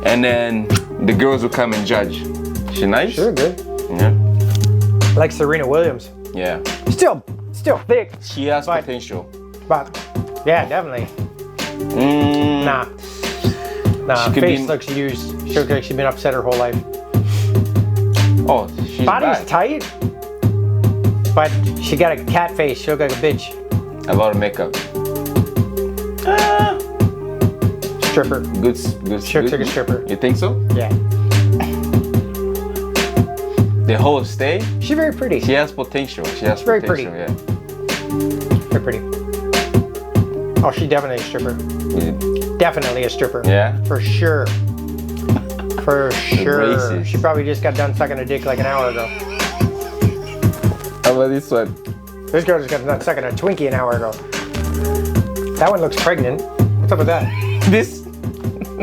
And then the girls will come and judge. She nice? Sure, good. Yeah. Like Serena Williams. Yeah. Still thick. She has potential. But yeah, definitely. Nah, face looks used. She looks like she's been upset her whole life. Oh, she's body's bad. tight, but she got a cat face. She look like a bitch. A lot of makeup. Stripper. Good. She looks like a stripper. You think so? Yeah. The whole stay? She's very pretty. She has potential. She's very pretty. Yeah. Very pretty. Oh, she's definitely a stripper. Definitely a stripper. Yeah? For sure. For sure. Racist. She probably just got done sucking a dick like an hour ago. How about this one? This girl just got done sucking a Twinkie an hour ago. That one looks pregnant. What's up with that? This?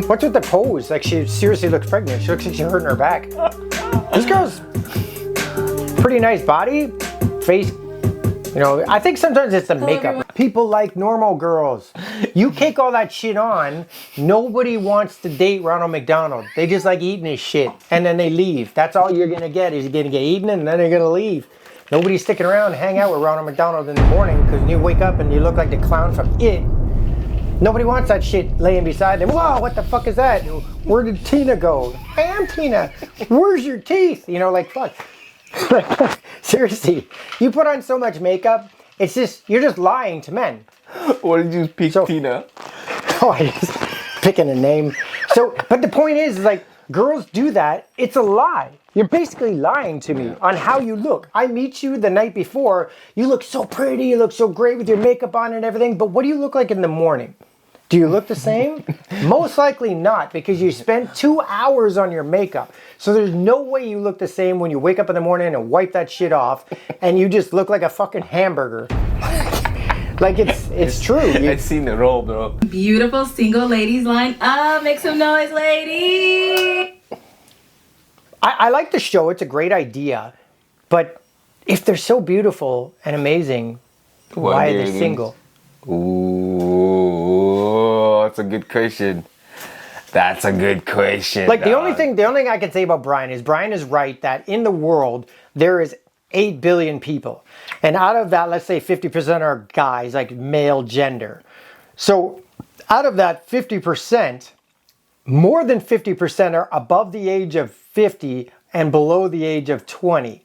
What's with the pose? Like, she seriously looks pregnant. She looks like she's hurting her back. This girl's pretty nice body, face. You know, I think sometimes it's the makeup. People like normal girls. You kick all that shit on, nobody wants to date Ronald McDonald. They just like eating his shit, and then they leave. That's all you're gonna get, is you're gonna get eaten, and then they're gonna leave. Nobody's sticking around to hang out with Ronald McDonald in the morning, because you wake up and you look like the clown from It. Nobody wants that shit laying beside them. Whoa, what the fuck is that? Where did Tina go? Hey, I'm Tina. Where's your teeth? You know, like, fuck. Seriously, you put on so much makeup, it's just, you're just lying to men. Why did you pick Tina? Oh, I just picking a name. So, but the point is, like, girls do that. It's a lie. You're basically lying to me on how you look. I meet you the night before. You look so pretty. You look so great with your makeup on and everything. But what do you look like in the morning? Do you look the same? Most likely not, because you spent 2 hours on your makeup. So there's no way you look the same when you wake up in the morning and wipe that shit off and you just look like a fucking hamburger. Like, it's true. I've seen the role, bro. Beautiful single ladies line up. Make some noise, ladies. I like the show. It's a great idea. But if they're so beautiful and amazing, why are they single? Ooh, that's a good question. That's a good question. Like, the only thing I can say about Brian is right that in the world there is 8 billion people. And out of that, let's say 50% are guys, like male gender. So out of that 50%, more than 50% are above the age of 50 and below the age of 20.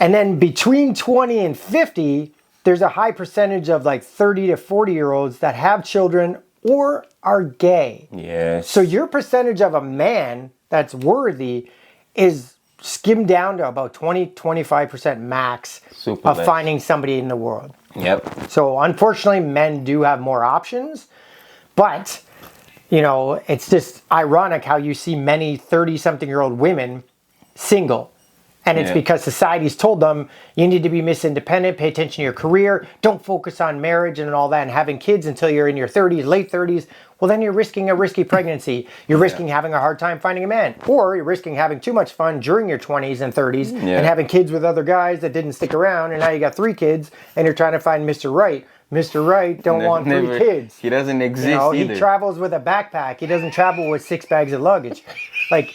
And then between 20 and 50, there's a high percentage of like 30 to 40-year-olds that have children or are gay. Yes. So your percentage of a man that's worthy is skimmed down to about 20-25% max of finding somebody in the world. Yep. So unfortunately, men do have more options, but you know, it's just ironic how you see many 30-something-year-old women single. And it's because society's told them, you need to be Miss Independent, pay attention to your career, don't focus on marriage and all that and having kids until you're in your 30s, late 30s. Well, then you're risking a risky pregnancy. You're risking having a hard time finding a man. Or you're risking having too much fun during your 20s and 30s and having kids with other guys that didn't stick around. And now you got 3 kids and you're trying to find Mr. Right. Mr. Right don't want 3 kids. He doesn't exist either. He travels with a backpack. He doesn't travel with 6 bags of luggage. Like...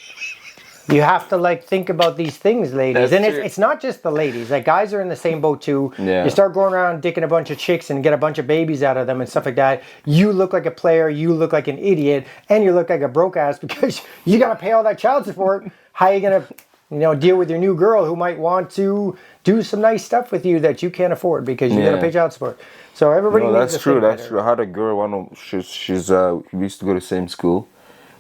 You have to like think about these things, ladies. That's and true. it's not just the ladies. Like, guys are in the same boat too. Yeah. You start going around dicking a bunch of chicks and get a bunch of babies out of them and stuff like that. You look like a player, you look like an idiot, and you look like a broke ass because you gotta pay all that child support. How are you gonna, deal with your new girl who might want to do some nice stuff with you that you can't afford because you gotta pay child support. So everybody needs that's to true. think That's better. true. I had a girl. We used to go to the same school.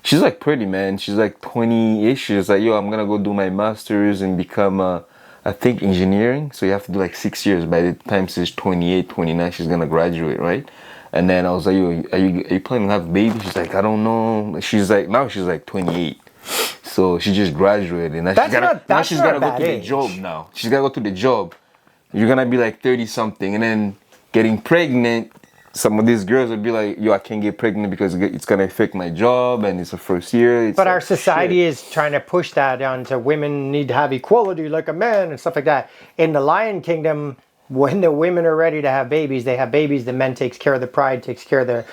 She's like pretty, man. She's like 20-ish. She's like, yo, I'm gonna go do my master's and become, I think, engineering. So you have to do like 6 years. By the time she's 28, 29, she's gonna graduate, right? And then I was like, yo, are you planning to have a baby? She's like, I don't know. She's like 28. So she just graduated. And now she's gotta go to the job now. She's gotta go to the job. You're gonna be like 30-something. And then getting pregnant, some of these girls would be like, yo, I can't get pregnant because it's going to affect my job and it's the first year. But our society is trying to push that onto women need to have equality like a man and stuff like that. In the Lion Kingdom, when the women are ready to have babies, they have babies. The men takes care of the pride, takes care of the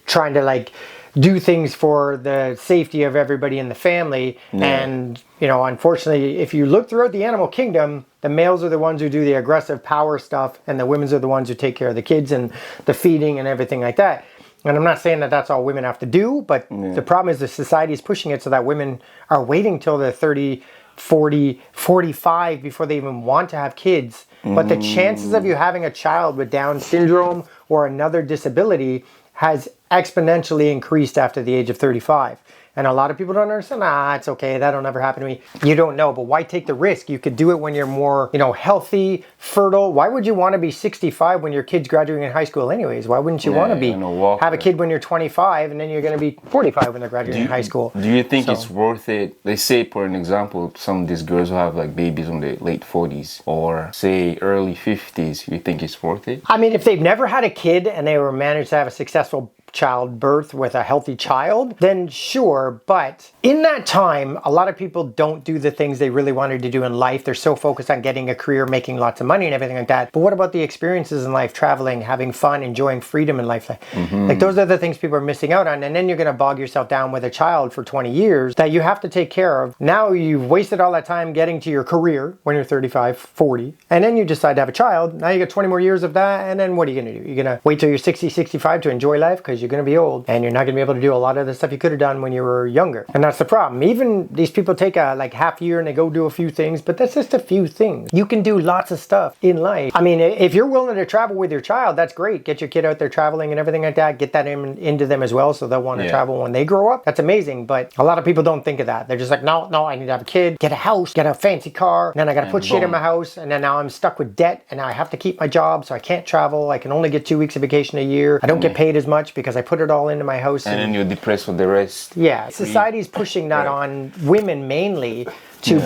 trying to like do things for the safety of everybody in the family. And, you know, unfortunately, if you look throughout the animal kingdom, the males are the ones who do the aggressive power stuff, and the women are the ones who take care of the kids and the feeding and everything like that. And I'm not saying that that's all women have to do, but the problem is the society is pushing it so that women are waiting till they're 30, 40, 45 before they even want to have kids. But the chances of you having a child with Down syndrome or another disability has exponentially increased after the age of 35. And a lot of people don't understand, it's okay, that'll never happen to me. You don't know, but why take the risk? You could do it when you're more, you know, healthy, fertile. Why would you want to be 65 when your kid's graduating high school anyways? Why wouldn't you want to have a kid when you're 25 and then you're going to be 45 when they're graduating high school? Do you think it's worth it? Let's say, for an example, some of these girls who have like babies in their late 40s or say early 50s, you think it's worth it? I mean, if they've never had a kid and they were managed to have a successful childbirth with a healthy child, then sure. But in that time, a lot of people don't do the things they really wanted to do in life. They're so focused on getting a career, making lots of money and everything like that. But what about the experiences in life, traveling, having fun, enjoying freedom in life? Like those are the things people are missing out on. And then you're going to bog yourself down with a child for 20 years that you have to take care of. Now you've wasted all that time getting to your career when you're 35, 40, and then you decide to have a child. Now you got 20 more years of that. And then what are you going to do? You're going to wait till you're 60, 65 to enjoy life because you're going to be old and you're not going to be able to do a lot of the stuff you could have done when you were younger. And that's the problem. Even these people take a like half year and they go do a few things, but that's just a few things. You can do lots of stuff in life. I mean, if you're willing to travel with your child, that's great. Get your kid out there traveling and everything like that. Get that into them as well so they'll want to travel when they grow up. That's amazing. But a lot of people don't think of that. They're just like, no, I need to have a kid, get a house, get a fancy car, and then I got to put shit in my house, and then now I'm stuck with debt, and now I have to keep my job, so I can't travel. I can only get 2 weeks of vacation a year. I don't get paid as much because I put it all into my house. And then you're depressed for the rest. Yeah, society's pushing that on women mainly to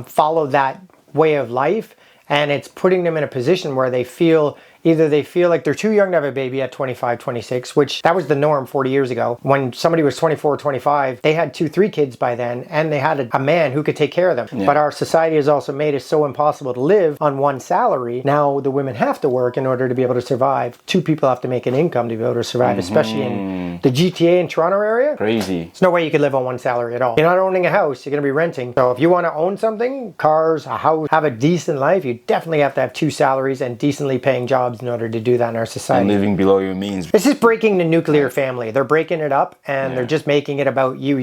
follow that way of life, and it's putting them in a position where they feel like they're too young to have a baby at 25, 26, which that was the norm 40 years ago. When somebody was 24, 25, they had 2-3 kids by then, and they had a man who could take care of them. Yeah. But our society has also made it so impossible to live on one salary. Now the women have to work in order to be able to survive. 2 people have to make an income to be able to survive, especially in the GTA and Toronto area. Crazy. There's no way you could live on one salary at all. You're not owning a house, you're going to be renting. So if you want to own something, cars, a house, have a decent life, you definitely have to have 2 salaries and decently paying jobs in order to do that in our society. And living below your means. This is breaking the nuclear family. They're breaking it up and they're just making it about you.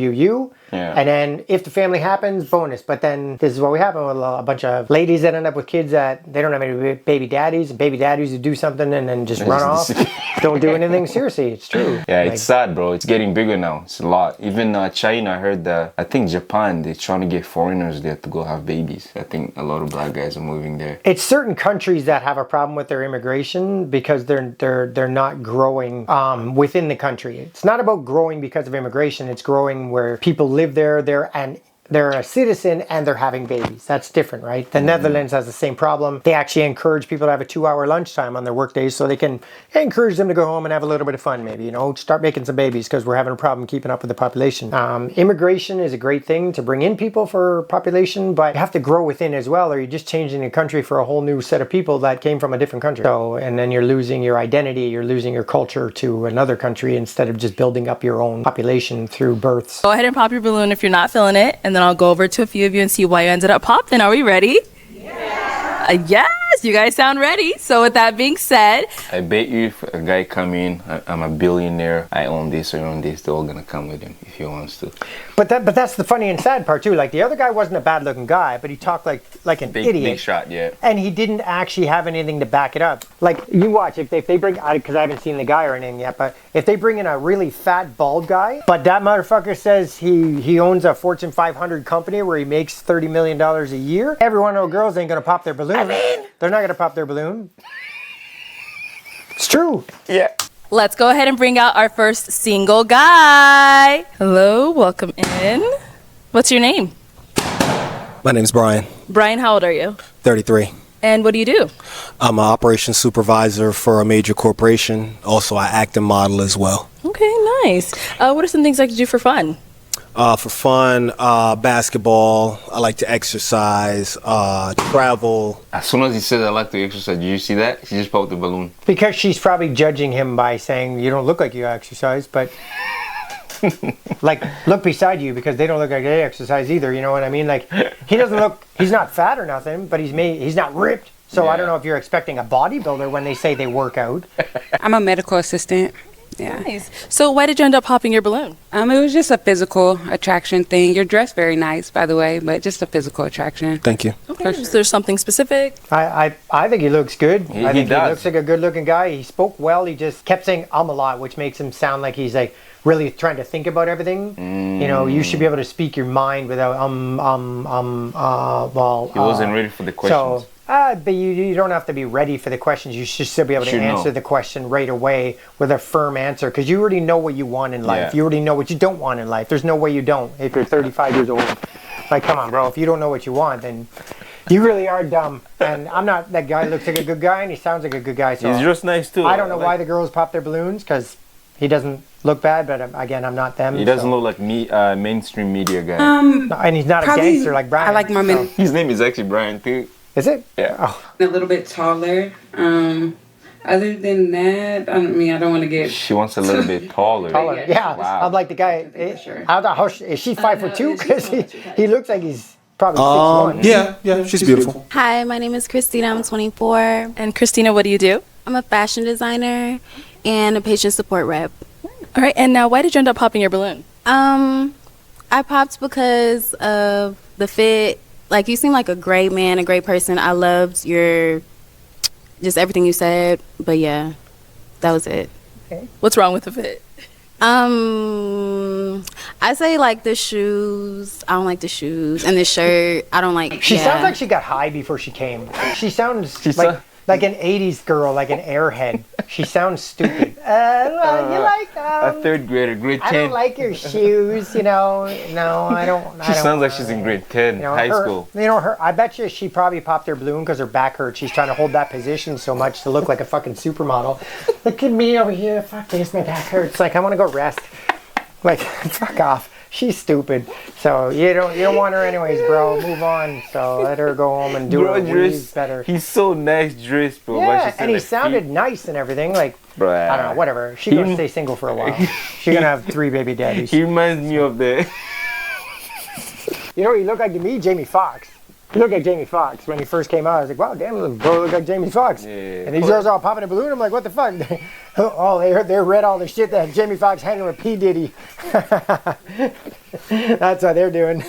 Yeah. And then if the family happens, bonus. But then this is what we have with a bunch of ladies that end up with kids that they don't have any baby daddies, and baby daddies who do something and then just run off. Don't do anything. Seriously, it's true. Yeah, it's sad, bro. It's getting bigger now. It's a lot. Even China, I heard that. I think Japan, they're trying to get foreigners there to go have babies. I think a lot of black guys are moving there. It's certain countries that have a problem with their immigration because they're not growing within the country. It's not about growing because of immigration. It's growing where people live there. They're a citizen and they're having babies. That's different, right? The Netherlands has the same problem. They actually encourage people to have a 2-hour lunchtime on their work days so they can encourage them to go home and have a little bit of fun, maybe, start making some babies because we're having a problem keeping up with the population. Immigration is a great thing to bring in people for population, but you have to grow within as well, or you're just changing a country for a whole new set of people that came from a different country. So, and then you're losing your identity, you're losing your culture to another country instead of just building up your own population through births. Go ahead and pop your balloon if you're not feeling it, and then I'll go over to a few of you and see why you ended up popping. Are we ready? Yeah. Yes, you guys sound ready. So with that being said, I bet you if a guy come in, I'm a billionaire, I own this, I own this, they're all gonna come with him if he wants to. But that's the funny and sad part too. Like the other guy wasn't a bad looking guy, but he talked like an idiot. Big shot, yeah. And he didn't actually have anything to back it up. Like you watch, if they bring, because I haven't seen the guy or anything yet, but if they bring in a really fat bald guy, but that motherfucker says he owns a Fortune 500 company where he makes $30 million a year, every one of those girls ain't gonna pop their balloon. They're not gonna pop their balloon. It's true. Yeah. let's go ahead and bring out our first single guy. Hello, welcome in. What's your name? My name's Brian. Brian, how old are you? 33. And what do you do? I'm an operations supervisor for a major corporation. Also, I act and model as well. Okay, nice. What are some things I could do for fun? For fun, basketball. I like to exercise, travel. As soon as he said I like to exercise, did you see that? She just popped the balloon. Because she's probably judging him by saying, you don't look like you exercise, but Like, look beside you because they don't look like they exercise either. You know what I mean? Like, he doesn't look. He's not fat or nothing, but he's not ripped. So I don't know if you're expecting a bodybuilder when they say they work out. I'm a medical assistant. Yeah. Nice. So why did you end up popping your balloon? It was just a physical attraction thing. You're dressed very nice, by the way, but just a physical attraction. Thank you. Okay. Is there something specific? I think he looks good. I think he does. looks like a good-looking guy. He spoke well. He just kept saying a lot, which makes him sound like he's like really trying to think about everything. You know, you should be able to speak your mind without He wasn't ready for the questions. So, but you don't have to be ready for the questions. You should still be able to answer the question right away with a firm answer because you already know what you want in life. Yeah. You already know what you don't want in life. There's no way you don't if you're 35 years old. Like, come on, bro. If you don't know what you want, then you really are dumb. And I'm not. That guy looks like a good guy and he sounds like a good guy. So He's just nice too. I don't know why the girls pop their balloons because he doesn't look bad. But again, I'm not them. He doesn't look like me, mainstream media guy. And he's not a Probably- gangster like Brian. I like my men. His name is actually Brian too. Is it? Yeah. Oh. A little bit taller. Other than that, I don't want to get. She wants a little bit taller. Taller. Yeah. Wow. I'm like the guy. Sure. I thought, is she 5'2"? Because he looks like he's probably 6'1". Yeah, she's beautiful. Hi, my name is Christina. I'm 24. And Christina, what do you do? I'm a fashion designer and a patient support rep. All right. And now, why did you end up popping your balloon? I popped because of the fit. Like, you seem like a great man, a great person. I loved just everything you said. But yeah, that was it. What's wrong with the fit? I say like the shoes. I don't like the shoes, and the shirt. I don't like. She sounds like she got high before she came. She sounds like an 80s girl, like an airhead. She sounds stupid. You like A third grader, grade 10. I don't like your shoes, you know. No, I don't. She sounds like she's in grade 10, high school. You know, I bet you she probably popped her balloon because her back hurts. She's trying to hold that position so much to look like a fucking supermodel. Look at me over here. Fuck this, my back hurts. Like, I want to go rest. Like, fuck off. She's stupid. So you don't want her anyways, bro. Move on. So let her go home and do her weeds better. He's so nice dressed, bro. Yeah, and he sounded nice and everything. Like, Bruh. I don't know, whatever. She's gonna stay single for a while. She's gonna have 3 baby daddies. He reminds me of the... You know, he looked like to me, Jamie Foxx. He looked like Jamie Foxx when he first came out. I was like, wow, damn, little bro look like Jamie Foxx. Yeah. And these girls are all popping a balloon. I'm like, what the fuck? Oh, they read all the shit that Jamie Foxx hanging with P. Diddy. That's what they're doing.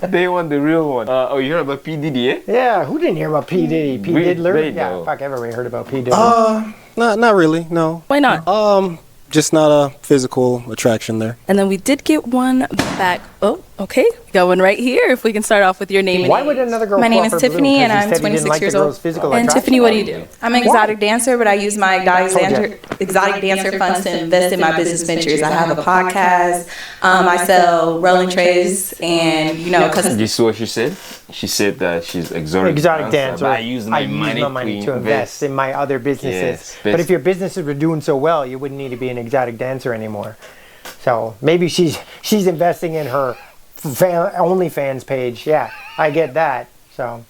They want the real one. Oh, you heard about P. Diddy, eh? Yeah, who didn't hear about P. Diddy? P. Diddler? Yeah, fuck, everybody heard about P. Diddler. Not really, no. Why not? Just not a physical attraction there. And then we did get one back. Oh, okay. We got one right here. If we can start off with your name. Why would another girl My name pop is her Tiffany, balloon? and 'Cause he I'm said he didn't 26 like the years girl's old. physical And attraction? Tiffany, what do you do? I'm an exotic dancer, but I use my exotic dancer funds to invest in my business ventures. I have a podcast. I sell rolling trays, and because You see what she said? She said that she's exotic dancer. But I use my money to invest in my other businesses. Yes, but if your businesses were doing so well, you wouldn't need to be an exotic dancer anymore. So maybe she's investing in her OnlyFans page. Yeah, I get that. So.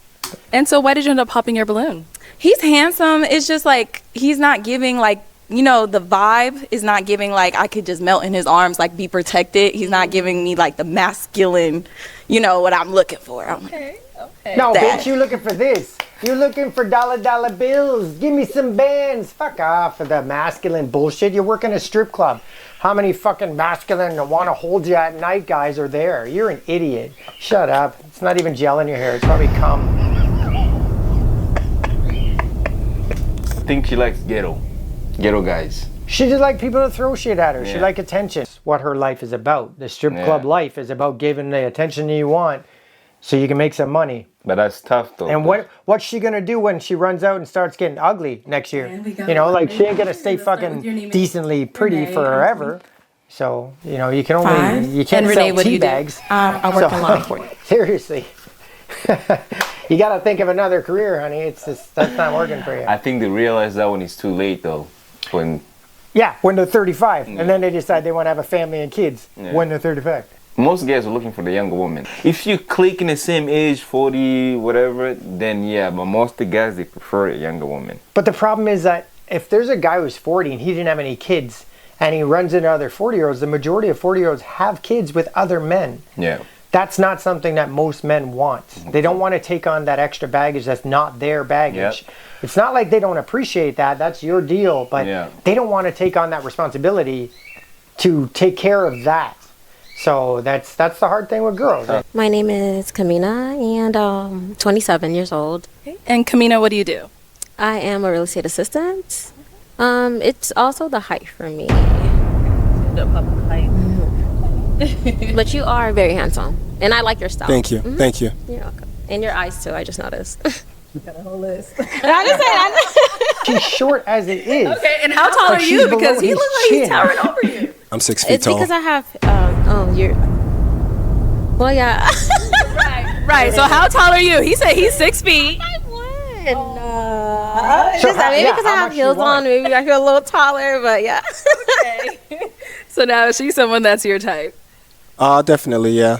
And so why did you end up popping your balloon? he's handsome. It's just like he's not giving like, the vibe is not giving like I could just melt in his arms, like be protected. He's not giving me like the masculine, what I'm looking for. I'm like, Okay. No, that. bitch, you looking for this. You looking for dollar bills. Give me some bands. Fuck off with the masculine bullshit. You work in a strip club. How many fucking masculine want to hold you at night guys are there? You're an idiot. Shut up. It's not even gel in your hair. It's probably cum. I think she likes ghetto guys. She just like people to throw shit at her. She Yeah. like attention. It's what her life is about. The strip club life is about giving the attention you want so you can make some money. But that's tough though. And what's she gonna do when she runs out and starts getting ugly next year? Like she ain't gonna stay fucking decently pretty forever. So you can only Fine. you can't And sell Renee, what do tea you do? bags. I work in law enforcement. Seriously, you gotta think of another career, honey. It's just that's not working for you. I think they realize that when it's too late though. When When they're 35, and then they decide they want to have a family and kids when they're 35. most guys are looking for the younger woman. If you click in the same age, 40, whatever, then yeah, but most of the guys, they prefer a younger woman. But the problem is that if there's a guy who's 40 and he didn't have any kids, and he runs into other 40-year-olds, the majority of 40-year-olds have kids with other men. Yeah. That's not something that most men want. They don't want to take on that extra baggage that's not their baggage. Yep. It's not like they don't appreciate that. That's your deal. But they don't want to take on that responsibility to take care of that. So that's the hard thing with girls. My name is Kamina, and 27 years old. And Kamina, what do you do? I am a real estate assistant. It's also the height for me. The public height. But you are very handsome, and I like your style. Thank you. Thank you. You're welcome. And your eyes too, I just noticed. You got a whole list. She's short as it is. Okay, and how tall are she's you? below Because he his looks like he's chin. towering over you. I'm 6 feet It's tall. because I have, you're, well, yeah. Right. So how tall are you? He said he's 6 feet. So So how- maybe yeah, because how I have much you heels want? on, maybe I feel a little taller, but yeah. So now she's someone that's your type. Definitely, yeah.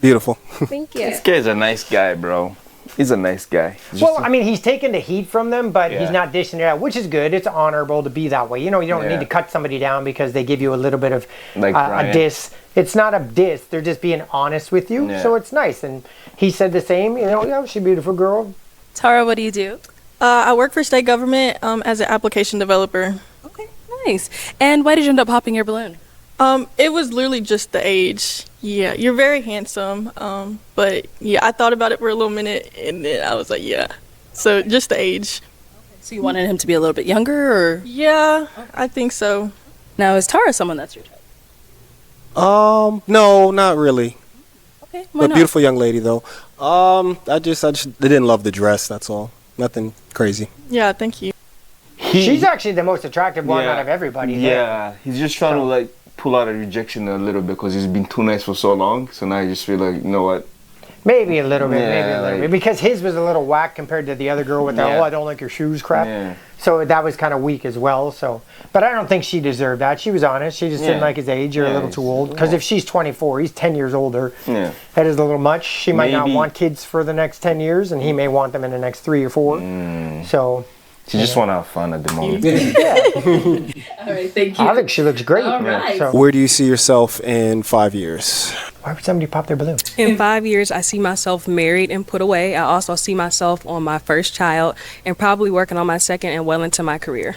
Beautiful. Thank you. This guy's a nice guy, bro. He's a nice guy. Well, I mean, he's taking the heat from them, but Yeah. he's not dishing it out, which is good. It's honorable to be that way. You know, you don't Yeah. need to cut somebody down because they give you a little bit of Like a Brian. diss. It's not a diss. They're just being honest with you. Yeah. So it's nice. And he said the same. You know, she's a beautiful girl. Tara, what do you do? I work for state government as an application developer. Okay, nice. And why did you end up popping your balloon? It was literally just the age. Yeah, you're very handsome. But yeah, I thought about it for a little minute and then I was like, yeah. So just the age. So you wanted him to be a little bit younger, or? Yeah, I think so. Now, is Tara someone that's your type? No, not really. Okay, why But not? beautiful young lady though. I just didn't love the dress. That's all. Nothing crazy. Yeah, thank you. She's actually the most attractive one Yeah. out of everybody. Yeah, he's just trying to like pull out a rejection a little bit because he's been too nice for so long. So now I just feel like, you know what? Maybe a little bit, maybe Yeah, a little like- bit. Because his was a little whack compared to the other girl with the, Yeah. oh, I don't like your shoes crap. Yeah. So that was kind of weak as well. So, but I don't think she deserved that. She was honest. She just didn't Yeah. like his age or a Yeah, little too he's old. Because if she's 24, he's 10 years older. Yeah. That is a little much. She might not Maybe- want kids for the next 10 years, and he may want them in the next 3 or 4. So, She just want to have fun at the moment. All right, thank you. I think she looks great. All right. So, Where do you see yourself in 5 years? why would somebody pop their balloon? In 5 years, I see myself married and put away. I also see myself on my first child and probably working on my second and well into my career.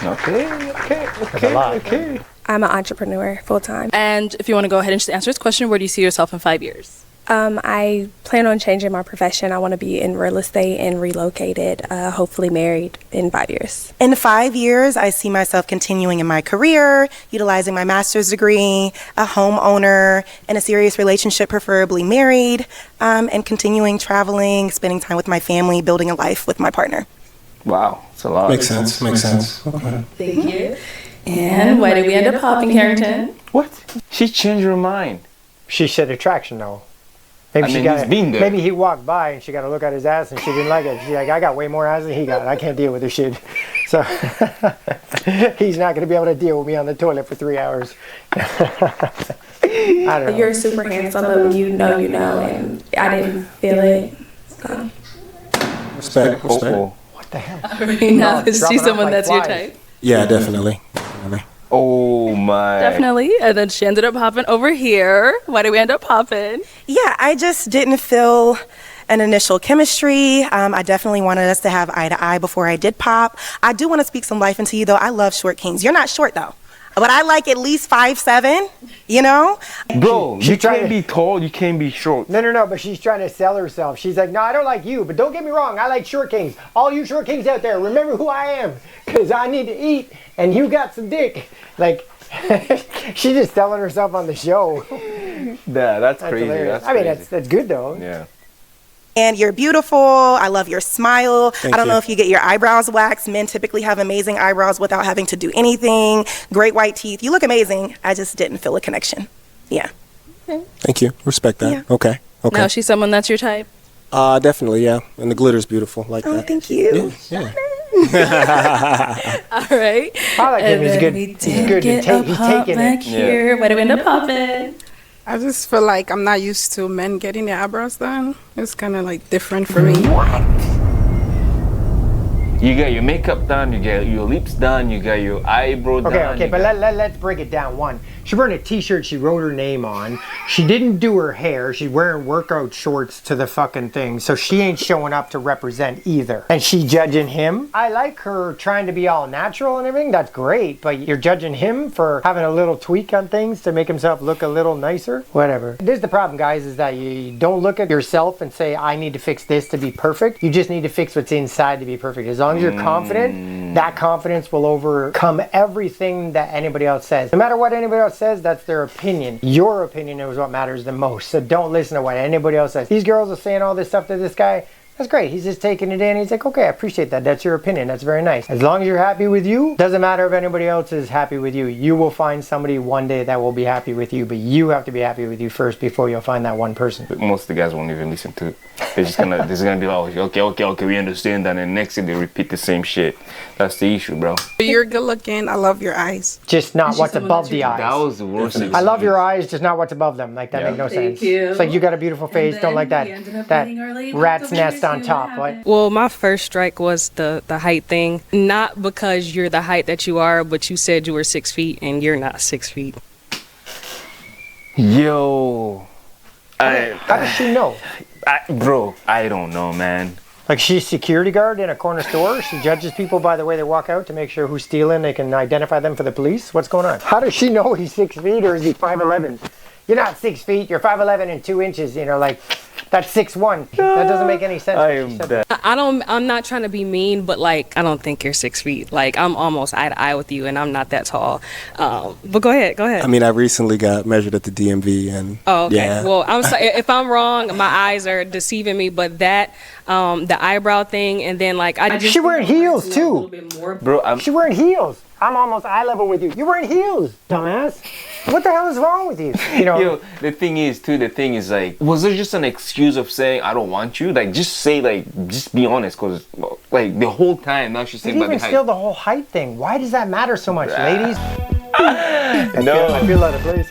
Okay. That's a lot. Okay. I'm an entrepreneur full time. And if you want to go ahead and just answer this question, where do you see yourself in 5 years? I plan on changing my profession. I want to be in real estate and relocated, hopefully married in 5 years. In 5 years, I see myself continuing in my career, utilizing my master's degree, a homeowner, in a serious relationship, preferably married, and continuing traveling, spending time with my family, building a life with my partner. Wow, it's a lot. Makes sense. Makes sense. Okay. Thank you. And why did we end up popping Carrington? What? She changed her mind. She said attraction, though. Maybe I she mean, got he's been there. Maybe he walked by and she got to look at his ass and she didn't like it. She's like, I got way more ass than he got. I can't deal with this shit. So he's not going to be able to deal with me on the toilet for 3 hours. I don't know. You're super handsome, but you know, and I didn't feel it. So. Respect. Respect. Oh, What the hell? All right, now is dropping she off someone like that's your flies. type? Yeah, definitely. Definitely. oh my. Definitely. And then she ended up popping over here. Why did we end up popping? Yeah, I just didn't feel an initial chemistry. I definitely wanted us to have eye to eye before I did pop. I do want to speak some life into you, though. I love short kings. You're not short, though. But I like at least 5'7", you know? Bro, She you tried can't to- be tall, you can't be short. No, but she's trying to sell herself. She's like, no, I don't like you, but don't get me wrong. I like short kings. All you short kings out there, remember who I am, because I need to eat, and you got some dick. Like, she's just selling herself on the show. Yeah, that's crazy. hilarious. That's I mean, crazy. that's good, though. Yeah. And you're beautiful. I love your smile. Thank I don't you. know if you get your eyebrows waxed. Men typically have amazing eyebrows without having to do anything. Great white teeth. You look amazing. I just didn't feel a connection. Yeah. Thank you. Respect that. Yeah. Okay. Okay. Now she's someone that's your type? Definitely, yeah. And the glitter's beautiful, like Oh, that. thank you. Yeah. All right. I like him. And He's then good. we He's did good. get He's a pop taking back it. here. Why did we end up popping? I just feel like I'm not used to men getting their eyebrows done. It's kind of like different for me. You got your makeup done, you got your lips done, you got your eyebrow done. Okay, but let's break it down. One, she's wearing a t-shirt she wrote her name on. She didn't do her hair. She's wearing workout shorts to the fucking thing. So she ain't showing up to represent either. And she judging him. I like her trying to be all natural and everything. That's great. But you're judging him for having a little tweak on things to make himself look a little nicer. Whatever. This is the problem, guys, is that you don't look at yourself and say, I need to fix this to be perfect. You just need to fix what's inside to be perfect. As long as you're confident, that confidence will overcome everything that anybody else says. No matter what anybody else says, that's their opinion. Your opinion is what matters the most. So don't listen to what anybody else says. These girls are saying all this stuff to this guy. That's great. He's just taking it in. He's like, okay, I appreciate that. That's your opinion. That's very nice. As long as you're happy with you, doesn't matter if anybody else is happy with you. You will find somebody one day that will be happy with you, but you have to be happy with you first before you'll find that one person. But most of the guys won't even listen to it. They're just gonna be like, okay, we understand that, and next thing they repeat the same shit. That's the issue, bro. You're good looking. I love your eyes. Just not what's above the eyes. That was the worst. I love your eyes, just not what's above them. Like that makes no sense. It's like you got a beautiful face. Don't like that rat's nest on top. What? Well, my first strike was the height thing. Not because you're the height that you are, but you said you were 6 feet and you're not 6 feet. Yo. How does she know? Bro, I don't know, man. Like she's security guard in a corner store. She judges people by the way they walk out to make sure who's stealing. They can identify them for the police. What's going on? How does she know he's 6 feet or is he 5'11"? You're not 6 feet. You're 5'11" and 2 inches. You know, like that's 6'1". That doesn't make any sense. I'm not trying to be mean, but like I don't think you're 6 feet. Like I'm almost eye to eye with you, and I'm not that tall. But go ahead. I mean, I recently got measured at the DMV, and okay. Yeah. Well, I'm sorry if I'm wrong. My eyes are deceiving me, but that the eyebrow thing, and then like I just she wearing heels too, bro. She wearing heels. I'm almost eye level with you. You're wearing heels, dumbass. What the hell is wrong with you? You know. Yo, the thing is like, was there just an excuse of saying I don't want you? Like, just say just be honest, cause like the whole time now she's saying about the height. Still the whole height thing. Why does that matter so much, ladies? No. I feel out of place.